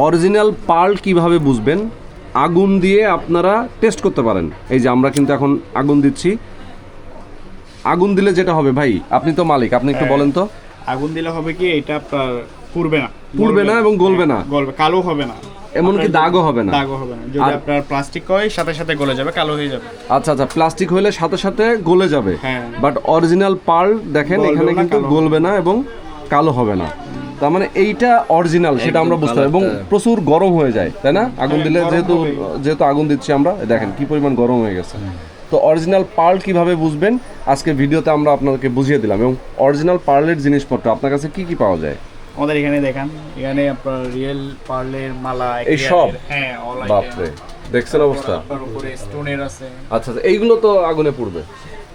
Original pearl কিভাবে বুঝবেন? আগুন দিয়ে আপনারা টেস্ট করতে পারেন। এই যে আমরা কিন্তু এখন আগুন দিচ্ছি। আগুন দিলে যেটা হবে ভাই, আপনি তো মালিক, আপনি একটু বলেন তো। আগুন দিলে হবে কি, এটা আপনার পুড়বে না এবং গলবে না, গলবে, কালো হবে না, এমনকি দাগও হবে না। দাগও হবে না। যদি আপনার প্লাস্টিক হয় সাথে সাথে গলে যাবে, কালো হয়ে যাবে। আচ্ছা আচ্ছা, প্লাস্টিক হলে সাথে সাথে গলে যাবে, হ্যাঁ। বাট অরিজিনাল পার্ল দেখেন এখানে কিন্তু গলবে না এবং কালো হবে না। তার মানে এইটা অরিজিনাল, সেটা আমরা বুঝতে পারি। এবং প্রচুর গরম হয়ে যায়, তাই না? আগুন দিলে যেহেতু আগুন দিচ্ছি আমরা, দেখেন কি পরিমাণ গরম হয়ে গেছে। তো অরিজিনাল পার্ল কিভাবে বুঝবেন আজকে ভিডিওতে আমরা আপনাদেরকে বুঝিয়ে দিলাম। এবং অরিজিনাল পার্লের জিনিসপত্র আপনার কাছে কি কি পাওয়া যায়? আমাদের এখানে দেখেন, এখানে আপনার রিয়েল পার্লের মালা, এই সব? হ্যাঁ, অল আইটেম। বাপরে, দেখছেন অবস্থা। তার উপরে স্টোনের আছে। আচ্ছা আচ্ছা, এইগুলো তো আগুনে পুড়বে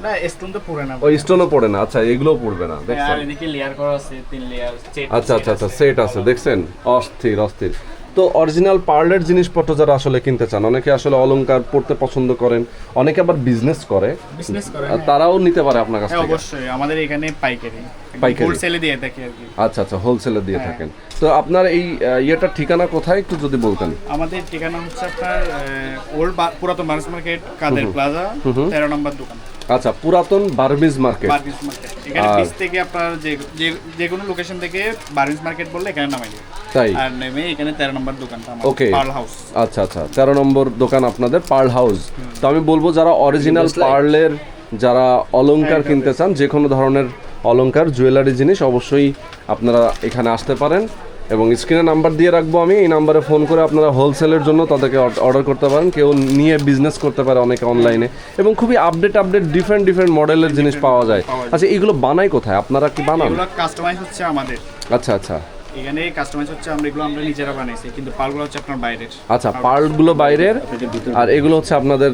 না, স্টোন তো পুরো না, ওই স্টোনও পড়ে না। আচ্ছা, এগুলোও পড়বে না, দেখছেন? আর এদিকে লেয়ার করা আছে, 3 লেয়ার সেট। আচ্ছা আচ্ছা আচ্ছা, সেট আছে, দেখছেন? অস্থির অস্থির। তো অরিজিনাল পার্লের জিনিসপত্র যারা আসলে কিনতে চান, অনেকে আসলে অলংকার পড়তে পছন্দ করেন, অনেকে আবার বিজনেস করে, তারাও নিতে পারে আপনার কাছ থেকে। অবশ্যই আমাদের এখানে পাইকারি হোলসেলে দিয়ে থাকি আর কি। আচ্ছা আচ্ছা, হোলসেলে দিয়ে থাকেন। তো আপনার এই ইয়েটার ঠিকানা কোথায় একটু যদি বলতেন? আমাদের ঠিকানা হচ্ছে আপনার ওল্ড পুরাতন বার্মিজ মার্কেট, কাদের প্লাজা, 13 নম্বর দোকান। আচ্ছা, পুরাতন বার্মিজ মার্কেট। এখানে পিস থেকে আপনার যে কোনো লোকেশন থেকে বার্মিজ মার্কেট বললে এখানে নামাই দিবে, তাই? আর নেমে এখানে 13 নম্বর দোকানটা আমাদের, ওকে, পার্ল হাউস। আচ্ছা আচ্ছা, 13 নম্বর দোকান আপনাদের, পার্ল হাউস। তো আমি বলবো যারা অরিজিনাল পার্লের যারা অলংকার কিনতে চান, যে কোনো ধরনের অলংকার জুয়েলারি জিনিস, অবশ্যই আপনারা এখানে আসতে পারেন। এবং স্ক্রিনে নাম্বার দিয়ে রাখবো আমি, এই নাম্বারে ফোন করে আপনারা হোলসেলের জন্য তাদেরকে অর্ডার করতে পারেন। কেউ নিয়ে বিজনেস করতে পারে অনেকে অনলাইনে, এবং খুবই আপডেট ডিফারেন্ট মডেলের জিনিস পাওয়া যায়। আচ্ছা, এগুলো বানাই কোথায়? আপনারা কি বানান? এগুলো কাস্টমাইজ হচ্ছে আমাদের। আচ্ছা আচ্ছা, এখানে কাস্টমাইজ হচ্ছে আমরা নিজেরা বানাইছি, কিন্তু পার্লগুলো হচ্ছে আপনার বাইরের। আচ্ছা, পার্লগুলো বাইরের, আর এগুলো হচ্ছে আপনাদের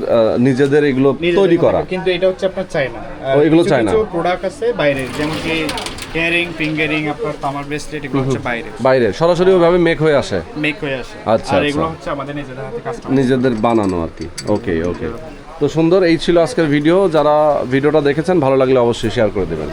নিজেদের এগুলো তৈরি করা। কিন্তু এটা হচ্ছে আপনার চায়না। এগুলো চায়না। কিছু প্রোডাক্ট আছে বাইরের, যেমন কি ইয়ারিং, ফিঙ্গারিং, আপনার তামার ব্রেসলেট, এগুলো হচ্ছে বাইরের সরাসরি ওইভাবে মেক হয়ে আসে। আচ্ছা, আর এগুলো হচ্ছে আমাদের নিজেদের হাতে কাস্টমাইজ, নিজেদের বানানো আর কি। ওকে ওকে, তো সুন্দর। এই ছিল আজকের ভিডিও। যারা ভিডিওটা দেখেছেন, ভালো লাগলে অবশ্যই শেয়ার করে দেবেন।